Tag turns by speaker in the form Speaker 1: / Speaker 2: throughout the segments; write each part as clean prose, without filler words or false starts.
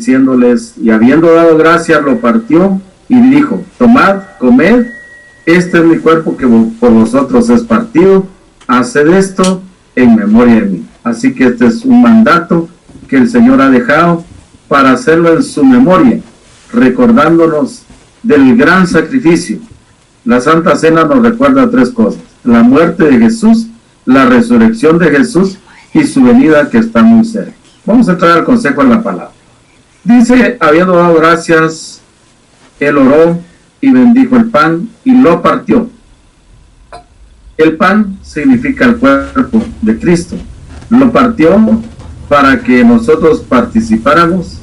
Speaker 1: diciéndoles, y habiendo dado gracias, lo partió y dijo, tomad, comed, este es mi cuerpo que por vosotros es partido, haced esto en memoria de mí. Así que este es un mandato que el Señor ha dejado para hacerlo en su memoria, recordándonos del gran sacrificio. La Santa Cena nos recuerda tres cosas: la muerte de Jesús, la resurrección de Jesús y su venida que está muy cerca. Vamos a entrar al consejo en la palabra. Dice, habiendo dado gracias, él oró y bendijo el pan y lo partió. El pan significa el cuerpo de Cristo. Lo partió para que nosotros participáramos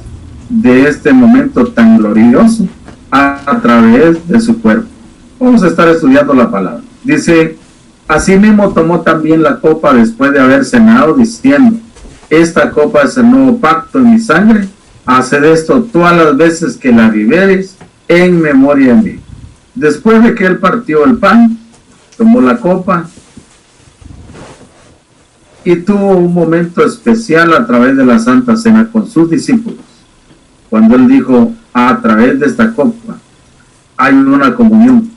Speaker 1: de este momento tan glorioso a través de su cuerpo. Vamos a estar estudiando la palabra. Dice, asimismo tomó también la copa después de haber cenado, diciendo, esta copa es el nuevo pacto en mi sangre, haced esto todas las veces que la bebiereis en memoria de mí. Después de que él partió el pan, tomó la copa y tuvo un momento especial a través de la Santa Cena con sus discípulos, cuando él dijo, a través de esta copa hay una comunión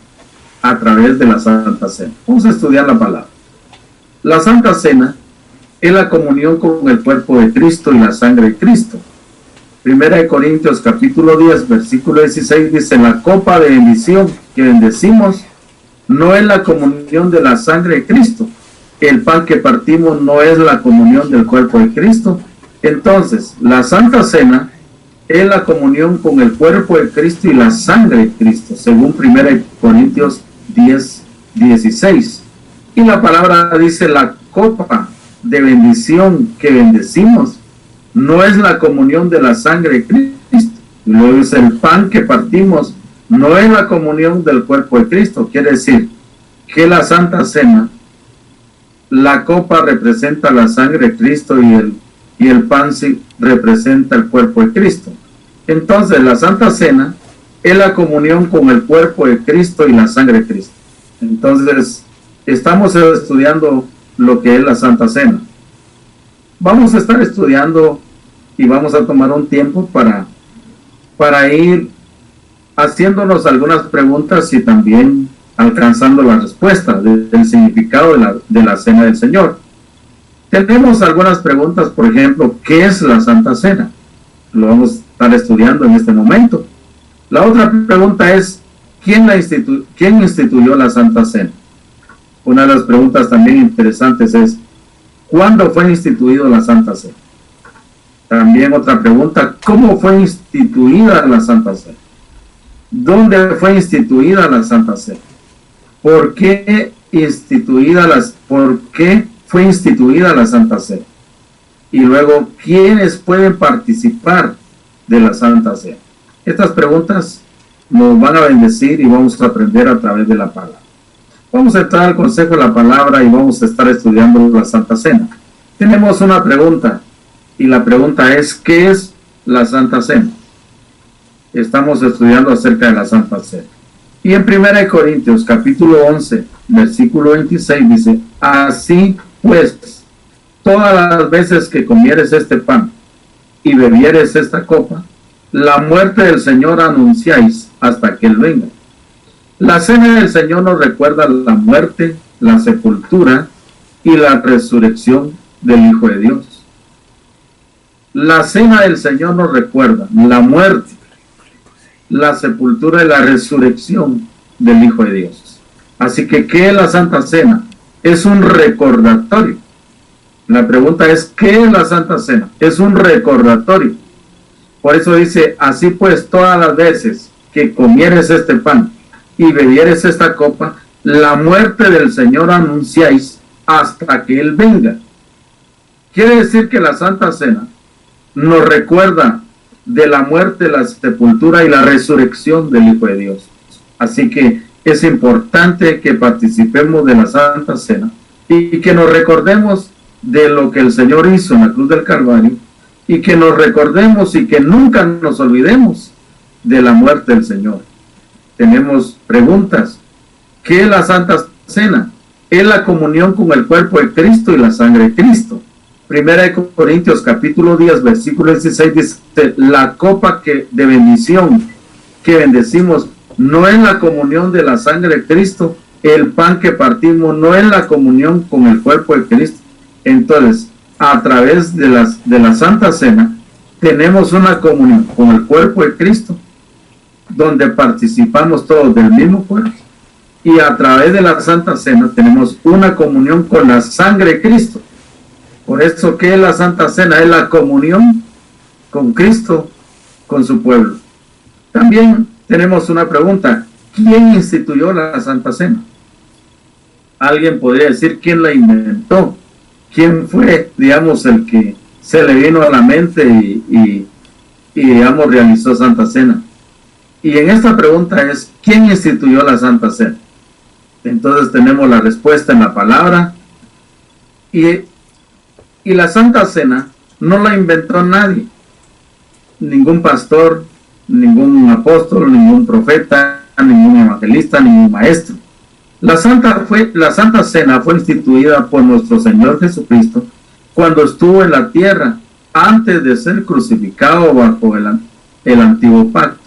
Speaker 1: a través de la Santa Cena. Vamos a estudiar la palabra. La Santa Cena es la comunión con el cuerpo de Cristo y la sangre de Cristo. Primera de Corintios capítulo 10 versículo 16 dice, la copa de bendición que bendecimos no es la comunión de la sangre de Cristo. El pan que partimos no es la comunión del cuerpo de Cristo. Entonces, la Santa Cena es la comunión con el cuerpo de Cristo y la sangre de Cristo, según 1 Corintios 10, 16. Y la palabra dice, la copa de bendición que bendecimos no es la comunión de la sangre de Cristo. Y luego dice, el pan que partimos no es la comunión del cuerpo de Cristo. Quiere decir que la Santa Cena, la copa representa la sangre de Cristo y el pan sí representa el cuerpo de Cristo. Entonces la Santa Cena es la comunión con el cuerpo de Cristo y la sangre de Cristo. Entonces estamos estudiando lo que es la Santa Cena. Vamos a estar estudiando y vamos a tomar un tiempo para ir haciéndonos algunas preguntas y también alcanzando la respuesta del significado de la Cena del Señor. Tenemos algunas preguntas, por ejemplo, ¿qué es la Santa Cena? Lo vamos a estar estudiando en este momento. La otra pregunta es, ¿quién instituyó la Santa Cena? Una de las preguntas también interesantes es, ¿cuándo fue instituida la Santa Cena? También otra pregunta, ¿cómo fue instituida la Santa Cena? ¿Dónde fue instituida la Santa Cena? ¿Por qué fue instituida la Santa Cena? Y luego, ¿quiénes pueden participar de la Santa Cena? Estas preguntas nos van a bendecir y vamos a aprender a través de la palabra. Vamos a entrar al consejo de la palabra y vamos a estar estudiando la Santa Cena. Tenemos una pregunta y la pregunta es, ¿qué es la Santa Cena? Estamos estudiando acerca de la Santa Cena. Y en 1 Corintios capítulo 11 versículo 26 dice, así pues, todas las veces que comieres este pan y bebieres esta copa, la muerte del Señor anunciáis hasta que Él venga. La Cena del Señor nos recuerda la muerte, la sepultura y la resurrección del Hijo de Dios. La Cena del Señor nos recuerda la muerte, la sepultura y la resurrección del Hijo de Dios. Así que, ¿qué es la Santa Cena? Es un recordatorio. La pregunta es, ¿qué es la Santa Cena? Es un recordatorio. Por eso dice, así pues, todas las veces que comieres este pan y bebieres esta copa, la muerte del Señor anunciáis hasta que Él venga. Quiere decir que la Santa Cena nos recuerda de la muerte, la sepultura y la resurrección del Hijo de Dios. Así que es importante que participemos de la Santa Cena y que nos recordemos de lo que el Señor hizo en la cruz del Calvario y que nos recordemos y que nunca nos olvidemos de la muerte del Señor. Tenemos preguntas. ¿Qué es la Santa Cena? Es la comunión con el cuerpo de Cristo y la sangre de Cristo. Primera de Corintios capítulo 10 versículo 16 dice: la copa de bendición que bendecimos no es la comunión de la sangre de Cristo, el pan que partimos no es la comunión con el cuerpo de Cristo. Entonces, a través de la Santa Cena tenemos una comunión con el cuerpo de Cristo, donde participamos todos del mismo cuerpo, y a través de la Santa Cena tenemos una comunión con la sangre de Cristo. Por eso, ¿qué es la Santa Cena? Es la comunión con Cristo, con su pueblo. También tenemos una pregunta: ¿quién instituyó la Santa Cena? Alguien podría decir quién la inventó, quién fue, digamos, el que se le vino a la mente y digamos, realizó Santa Cena. Y en esta pregunta es: ¿quién instituyó la Santa Cena? Entonces tenemos la respuesta en la palabra, y la Santa Cena no la inventó nadie, ningún pastor, ningún apóstol, ningún profeta, ningún evangelista, ningún maestro. La Santa Cena fue instituida por nuestro Señor Jesucristo cuando estuvo en la tierra, antes de ser crucificado bajo el antiguo pacto.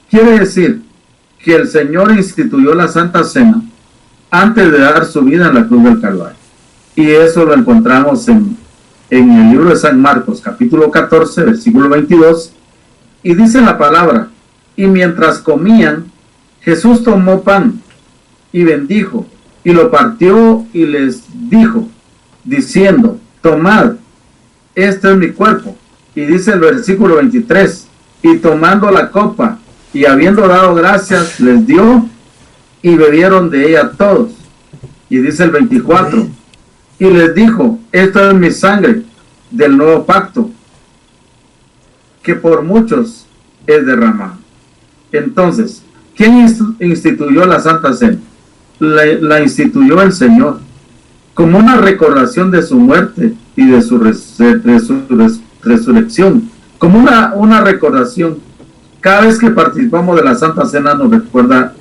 Speaker 1: Quiere decir que el Señor instituyó la Santa Cena antes de dar su vida en la cruz del Calvario. Y eso lo encontramos en el libro de San Marcos, capítulo 14, versículo 22, y dice la palabra: y mientras comían, Jesús tomó pan y bendijo, y lo partió y les dijo, diciendo: tomad, este es mi cuerpo. Y dice el versículo 23, y tomando la copa, y habiendo dado gracias, les dio, y bebieron de ella todos. Y dice el 24, y les dijo: esto es mi sangre del nuevo pacto, que por muchos es derramado. Entonces, ¿quién instituyó la Santa Cena? La instituyó el Señor, como una recordación de su muerte y de su resurrección, como una recordación. Cada vez que participamos de la Santa Cena nos recuerda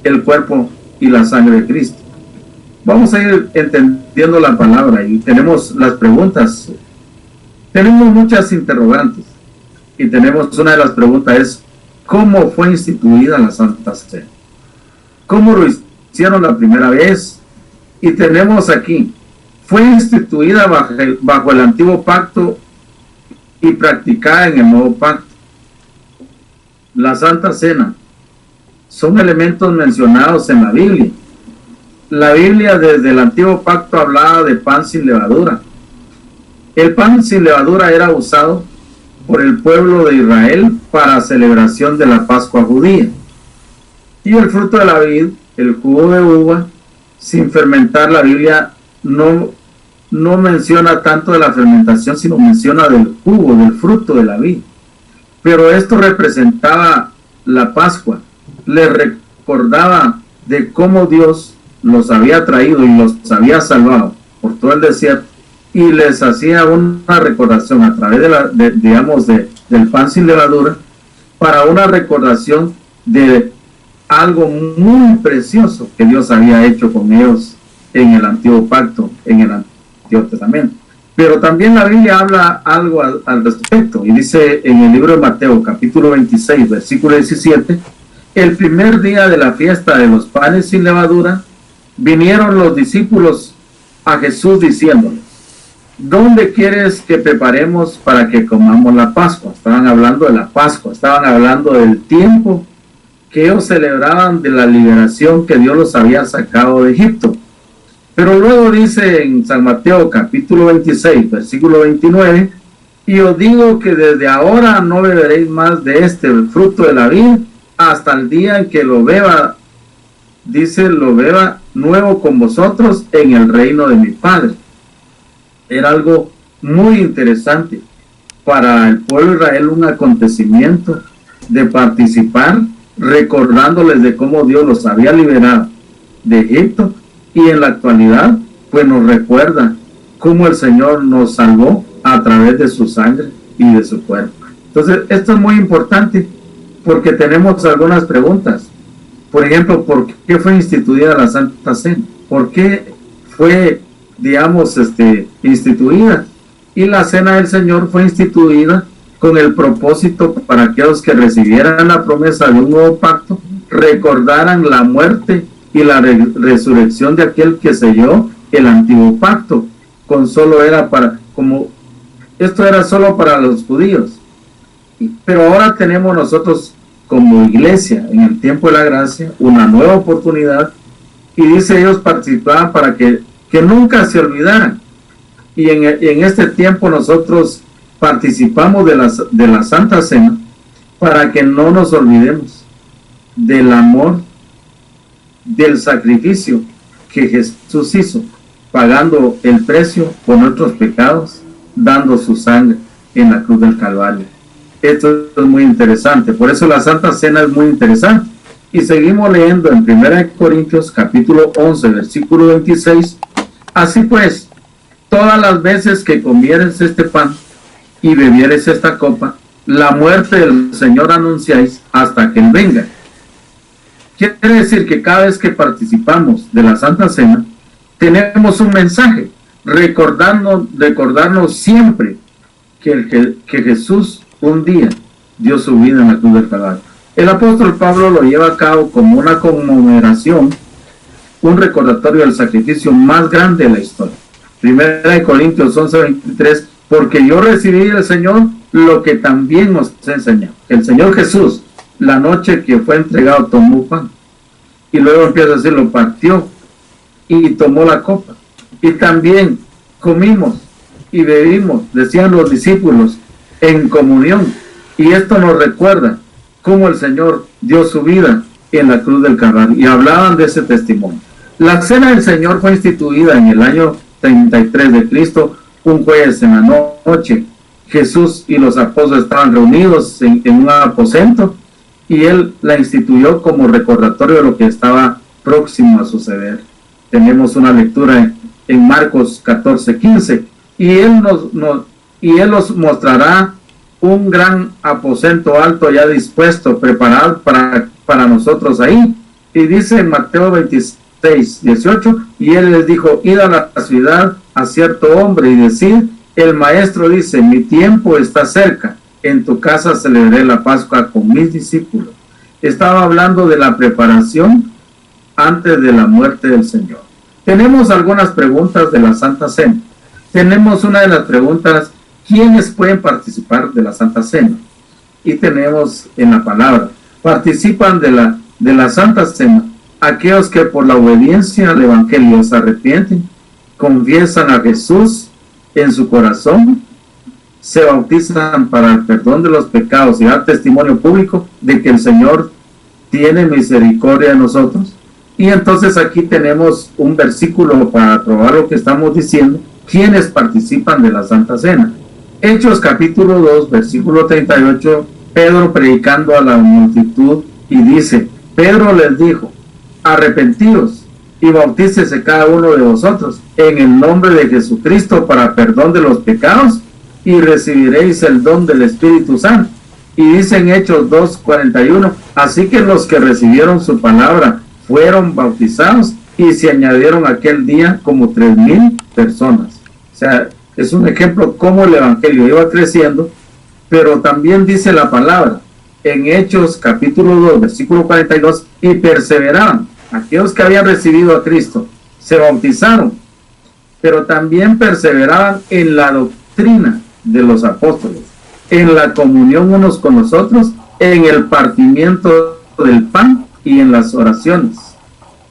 Speaker 1: el cuerpo y la sangre de Cristo. Vamos a ir entendiendo la palabra y tenemos las preguntas. Tenemos muchas interrogantes y tenemos una de las preguntas es: ¿cómo fue instituida la Santa Cena? ¿Cómo lo hicieron la primera vez? Y tenemos aquí: fue instituida bajo el antiguo pacto y practicada en el nuevo pacto. La Santa Cena son elementos mencionados en la Biblia. La Biblia desde el antiguo pacto hablaba de pan sin levadura. El pan sin levadura era usado por el pueblo de Israel para celebración de la Pascua judía. Y el fruto de la vid, el jugo de uva, sin fermentar. La Biblia no menciona tanto de la fermentación, sino menciona del jugo, del fruto de la vid. Pero esto representaba la Pascua, les recordaba de cómo Dios los había traído y los había salvado por todo el desierto, y les hacía una recordación a través del pan sin levadura, para una recordación de algo muy precioso que Dios había hecho con ellos en el antiguo pacto, en el Antiguo Testamento. Pero también la Biblia habla algo al respecto, y dice en el libro de Mateo, capítulo 26, versículo 17, el primer día de la fiesta de los panes sin levadura, vinieron los discípulos a Jesús diciéndole: ¿dónde quieres que preparemos para que comamos la Pascua? Estaban hablando de la Pascua, estaban hablando del tiempo que ellos celebraban de la liberación que Dios los había sacado de Egipto. Pero luego dice en San Mateo capítulo 26, versículo 29, y os digo que desde ahora no beberéis más de este fruto de la vid hasta el día en que lo beba, dice, lo beba nuevo con vosotros en el reino de mi Padre. Era algo muy interesante para el pueblo de Israel, un acontecimiento de participar, recordándoles de cómo Dios los había liberado de Egipto. Y en la actualidad, pues nos recuerda cómo el Señor nos salvó a través de su sangre y de su cuerpo. Entonces, esto es muy importante porque tenemos algunas preguntas. Por ejemplo, ¿por qué fue instituida la Santa Cena? ¿Por qué fue, digamos, instituida? Y la cena del Señor fue instituida con el propósito para aquellos que recibieran la promesa de un nuevo pacto, recordaran la muerte y la resurrección de aquel que selló el antiguo pacto. Esto era solo para los judíos. Pero ahora tenemos nosotros como iglesia, en el tiempo de la gracia, una nueva oportunidad, y dice ellos participaban para que nunca se olvidaran. Y en este tiempo nosotros participamos de la Santa Cena para que no nos olvidemos del amor, del sacrificio que Jesús hizo, pagando el precio por nuestros pecados, dando su sangre en la cruz del Calvario. Esto es muy interesante, por eso la Santa Cena es muy interesante. Y seguimos leyendo en 1 Corintios capítulo 11, versículo 26. Así pues, todas las veces que comieres este pan y bebieres esta copa, la muerte del Señor anunciáis hasta que Él venga. Quiere decir que cada vez que participamos de la Santa Cena, tenemos un mensaje, recordarnos siempre que Jesús un día dio su vida en la cruz del Calvario. El apóstol Pablo lo lleva a cabo como una conmemoración, un recordatorio del sacrificio más grande de la historia. 1 Corintios 11:23, porque yo recibí del Señor lo que también os he enseñado. El Señor Jesús, la noche que fue entregado, tomó pan. Y luego empieza a decir, lo partió y tomó la copa. Y también comimos y bebimos, decían los discípulos, en comunión. Y esto nos recuerda cómo el Señor dio su vida en la cruz del Calvario. Y hablaban de ese testimonio. La cena del Señor fue instituida en el año 33 de Cristo, un jueves en la noche. Jesús y los apóstoles estaban reunidos en un aposento y Él la instituyó como recordatorio de lo que estaba próximo a suceder. Tenemos una lectura en Marcos 14:15 y Él nos mostrará un gran aposento alto ya dispuesto, preparado para nosotros ahí. Y dice en Mateo 26:18, y Él les dijo, id a la ciudad a cierto hombre y decid, el maestro dice, mi tiempo está cerca, en tu casa celebraré la Pascua con mis discípulos. Estaba hablando de la preparación antes de la muerte del Señor. Tenemos algunas preguntas de la Santa Cena. Tenemos una de las preguntas, ¿quiénes pueden participar de la Santa Cena? Y tenemos en la palabra, participan de la Santa Cena aquellos que por la obediencia al Evangelio se arrepienten, confiesan a Jesús en su corazón, se bautizan para el perdón de los pecados y dar testimonio público de que el Señor tiene misericordia de nosotros. Y entonces aquí tenemos un versículo para probar lo que estamos diciendo, quienes participan de la Santa Cena. Hechos capítulo 2, versículo 38, Pedro predicando a la multitud y dice, Pedro les dijo, arrepentíos y bautícese cada uno de vosotros en el nombre de Jesucristo para perdón de los pecados y recibiréis el don del Espíritu Santo. Y dice en Hechos 2:41, así que los que recibieron su palabra fueron bautizados y se añadieron aquel día como 3,000 personas. O sea, es un ejemplo cómo el Evangelio iba creciendo, pero también dice la palabra en Hechos capítulo 2, versículo 42, y perseveraban. Aquellos que habían recibido a Cristo se bautizaron, pero también perseveraban en la doctrina de los apóstoles, en la comunión unos con los otros, en el partimiento del pan y en las oraciones.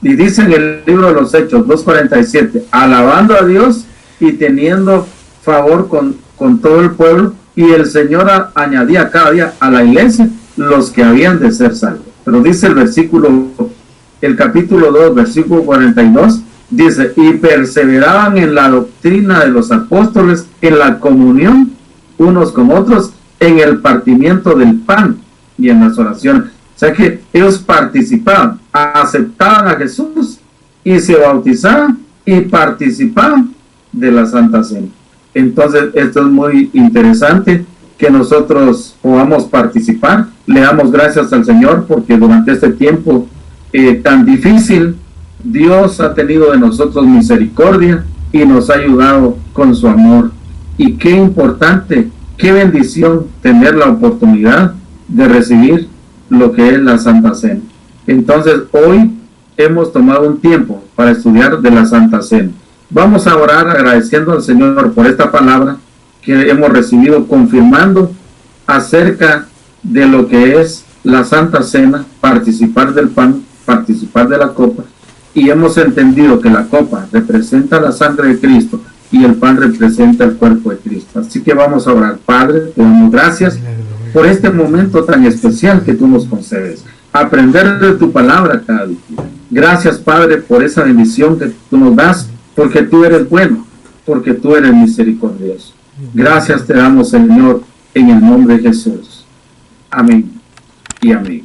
Speaker 1: Y dice en el libro de los Hechos 2:47, alabando a Dios y teniendo favor con todo el pueblo, y el Señor añadía cada día a la iglesia los que habían de ser salvos. Pero dice el capítulo 2, versículo 42, dice, y perseveraban en la doctrina de los apóstoles, en la comunión unos con otros, en el partimiento del pan y en las oraciones. O sea que ellos participaban, aceptaban a Jesús y se bautizaban y participaban de la Santa Cena. Entonces esto es muy interesante que nosotros podamos participar. Le damos gracias al Señor porque durante este tiempo tan difícil, Dios ha tenido de nosotros misericordia y nos ha ayudado con su amor. Y qué importante, qué bendición tener la oportunidad de recibir lo que es la Santa Cena. Entonces, hoy hemos tomado un tiempo para estudiar de la Santa Cena. Vamos a orar agradeciendo al Señor por esta palabra que hemos recibido, confirmando acerca de lo que es la Santa Cena, participar del pan, participar de la copa, y hemos entendido que la copa representa la sangre de Cristo y el pan representa el cuerpo de Cristo. Así que vamos a orar. Padre, te damos gracias por este momento tan especial que tú nos concedes. Aprender de tu palabra cada día. Gracias, Padre, por esa bendición que tú nos das, porque tú eres bueno, porque tú eres misericordioso. Gracias te damos, Señor, en el nombre de Jesús. Amén y amén.